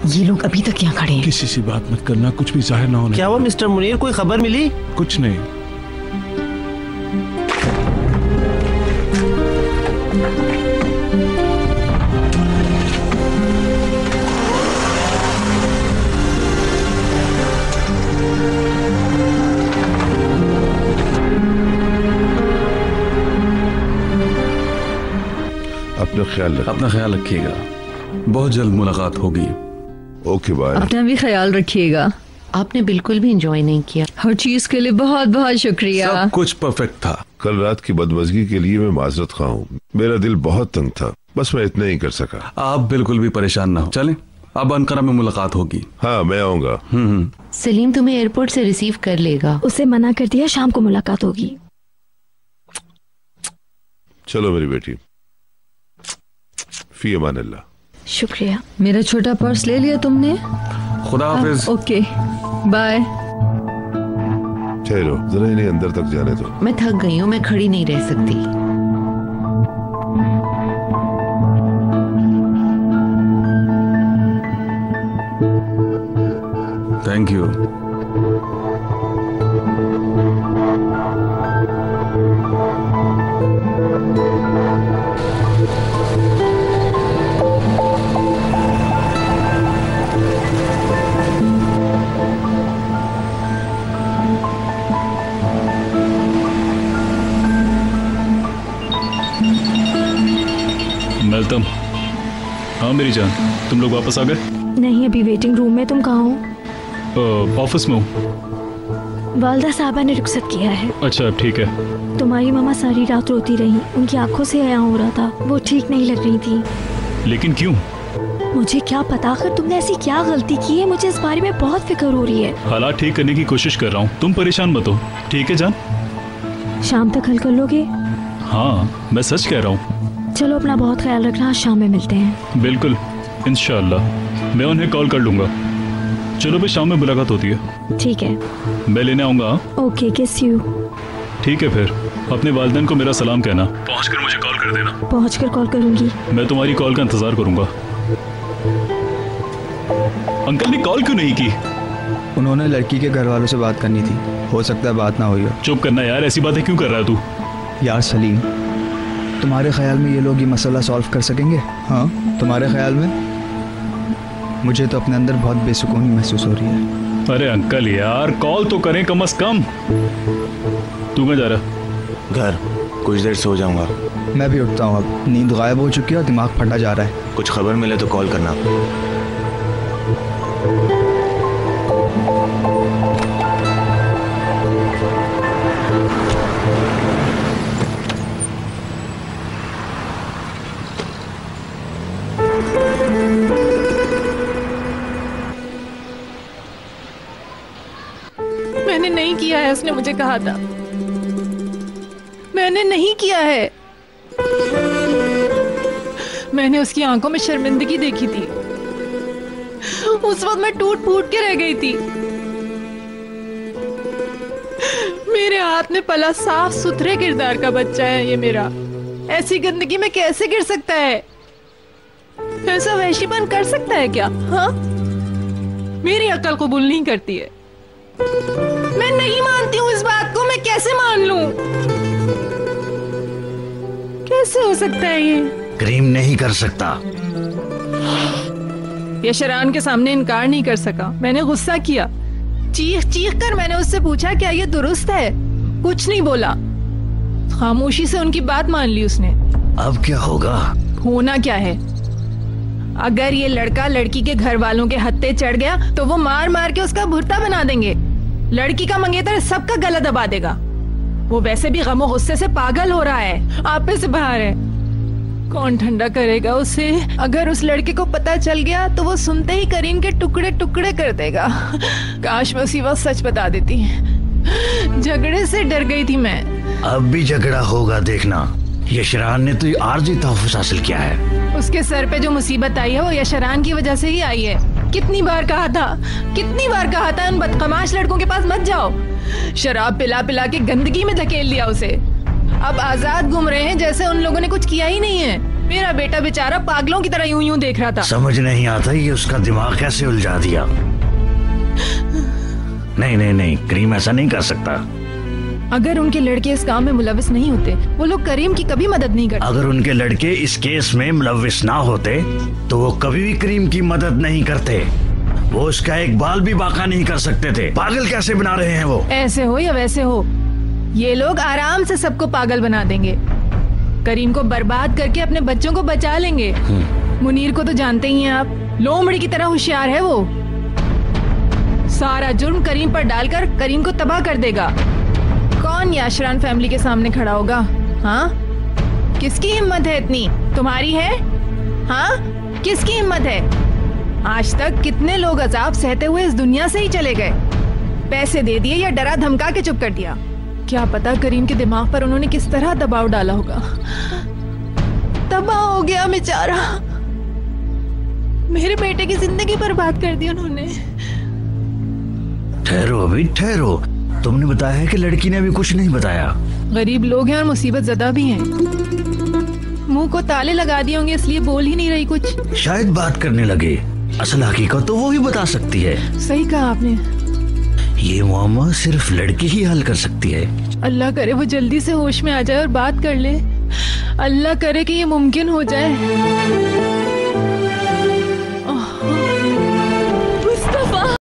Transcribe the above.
ये लोग अभी तक यहाँ खड़े हैं। किसी से बात मत करना, कुछ भी जाहिर ना होने। क्या हुआ मिस्टर मुनीर, कोई खबर मिली? कुछ नहीं। अपना ख्याल रखिएगा, बहुत जल्द मुलाकात होगी। Okay bye. अपना भी ख्याल रखिएगा। आपने बिल्कुल भी एंजॉय नहीं किया। हर चीज के लिए बहुत बहुत शुक्रिया। सब कुछ परफेक्ट था। कल रात की बदमज़गी के लिए मैं माजरत खा हूँ, मेरा दिल बहुत तंग था, बस मैं इतना ही कर सका। आप बिल्कुल भी परेशान ना हो, चलें अब अंकारा में मुलाकात होगी। हाँ मैं आऊँगा। सलीम तुम्हें एयरपोर्ट से रिसीव कर लेगा। उसे मना कर दिया, शाम को मुलाकात होगी। चलो मेरी बेटी, फी अमान अल्लाह। शुक्रिया। मेरा छोटा पर्स ले लिया तुमने? खुदा हाफिज। Okay bye. ठहरो जरा, इन्हें अंदर तक जाने दो। मैं थक गई हूँ, मैं खड़ी नहीं रह सकती। Thank you. मेल्तम, हाँ मेरी जान, तुम लोग वापस आ गए? नहीं, अभी वेटिंग रूम में। तुम कहाँ हो? ऑफिस में हूँ। वालदा साहबा ने रुखसत किया है। अच्छा ठीक है। तुम्हारी मामा सारी रात रोती रही, उनकी आंखों से आया हो रहा था, वो ठीक नहीं लग रही थी। लेकिन क्यों? मुझे क्या पता, आखिर तुमने ऐसी क्या गलती की है, मुझे इस बारे में बहुत फिक्र हो रही है। हालात ठीक करने की कोशिश कर रहा हूँ, तुम परेशान मत हो, ठीक है जान? शाम तक हल कर लोगे? हाँ मैं सच कह रहा हूँ। चलो अपना बहुत ख्याल रखना, शाम में मिलते हैं। बिल्कुल इंशाअल्लाह, मैं उन्हें कॉल कर लूंगा। चलो भाई, शाम में मुलाकात होती है। ठीक है, मैं लेने आऊंगा। ओके, किस यू। ठीक है, फिर अपने वालिदैन को मेरा सलाम कहना, पहुंचकर मुझे कॉल कर देना। पहुंचकर कॉल करूंगी। मैं तुम्हारी कॉल का इंतजार करूंगा। अंकल ने कॉल क्यों नहीं की? उन्होंने लड़की के घर वालों से बात करनी थी, हो सकता है बात ना हुई हो। चुप करना यार, ऐसी बातें क्यों कर रहा है तू? यार सलीम, तुम्हारे ख्याल में ये लोग ये मसला सॉल्व कर सकेंगे? हाँ तुम्हारे ख्याल में? मुझे तो अपने अंदर बहुत बेसुकूनी महसूस हो रही है। अरे अंकल यार, कॉल तो करें कम से कम। तू कहाँ जा रहा? घर, कुछ देर सो जाऊंगा। मैं भी उठता हूँ, अब नींद गायब हो चुकी है और दिमाग फटा जा रहा है। कुछ खबर मिले तो कॉल करना। मैंने नहीं किया है, उसने मुझे कहा था। मैंने नहीं किया है। मैंने उसकी आंखों में शर्मिंदगी देखी थी। उस वक्त मैं टूट फूट के रह गई थी। मेरे हाथ में पला साफ सुथरे किरदार का बच्चा है ये मेरा। ऐसी गंदगी में कैसे गिर सकता है? ऐसा वहशीपन कर सकता है क्या? हाँ, मेरी अक्ल कबूल नहीं करती है। मैं नहीं मानती हूँ इस बात को। मैं कैसे मान लूं? कैसे हो सकता है ये? करीम नहीं कर सकता। यशरान के सामने इनकार नहीं कर सका। मैंने गुस्सा किया, चीख चीख कर मैंने उससे पूछा क्या ये दुरुस्त है? कुछ नहीं बोला, खामोशी से उनकी बात मान ली उसने। अब क्या होगा? होना क्या है? अगर ये लड़का लड़की के घर वालों के हत्थे चढ़ गया तो वो मार मार के उसका भुर्ता बना देंगे। लड़की का मंगेतर सबका गला दबा देगा। वो वैसे भी गमो गुस्से से पागल हो रहा है, आपे से बाहर है। कौन ठंडा करेगा उसे? अगर उस लड़के को पता चल गया तो वो सुनते ही करीम के टुकड़े टुकड़े कर देगा। काश मैं उसी वक्त सच बता देती। झगड़े से डर गई थी मैं। अब भी झगड़ा होगा देखना। यशरान ने तो आर्जी तहफ़्फ़ुज़ हासिल किया है। उसके सर पे जो मुसीबत आई है वो यशरान की वजह से ही आई है। कितनी बार कहा था उन बदतमीज लड़कों के पास मत जाओ। शराब पिला पिला के गंदगी में धकेल दिया उसे। अब आजाद घूम रहे हैं जैसे उन लोगों ने कुछ किया ही नहीं है। मेरा बेटा बेचारा पागलों की तरह यूं यूं देख रहा था। समझ नहीं आता ये उसका दिमाग कैसे उलझा दिया। नहीं नहीं नहीं, करीम ऐसा नहीं कर सकता। अगर उनके लड़के इस काम में मुलविस नहीं होते, वो लोग करीम की कभी मदद नहीं करते। अगर उनके लड़के इस केस में मुलविस ना होते तो वो कभी भी करीम की मदद नहीं करते। वो उसका एक बाल भी बाका नहीं कर सकते थे। पागल कैसे बना रहे हैं वो? ऐसे हो या वैसे हो, ये लोग आराम से सबको पागल बना देंगे। करीम को बर्बाद करके अपने बच्चों को बचा लेंगे। मुनीर को तो जानते ही हैं आप, लोमड़ी की तरह होशियार है वो। सारा जुर्म करीम पर डालकर करीम को तबाह कर देगा। कौन याशरान फैमिली के सामने खड़ा होगा? हाँ, किसकी हिम्मत है इतनी? तुम्हारी है? हाँ, किसकी हिम्मत है? आज तक कितने लोग अजाब सहते हुए इस दुनिया से ही चले गए। पैसे दे दिए या डरा धमका के चुप कर दिया। क्या पता करीम के दिमाग पर उन्होंने किस तरह दबाव डाला होगा। तबाह हो गया बेचारा। मेरे बेटे की जिंदगी बर्बाद कर दी उन्होंने। ठहरो अभी ठहरो, तुमने बताया है कि लड़की ने अभी कुछ नहीं बताया। गरीब लोग हैं और मुसीबत ज़दा भी हैं। मुंह को ताले लगा दिए होंगे इसलिए बोल ही नहीं रही कुछ। शायद बात करने लगे। असल हकीकत तो वो ही बता सकती है। सही कहा आपने। ये मुअम्मा सिर्फ लड़की ही हल कर सकती है। अल्लाह करे वो जल्दी से होश में आ जाए और बात कर ले। अल्लाह करे कि ये मुमकिन हो जाए।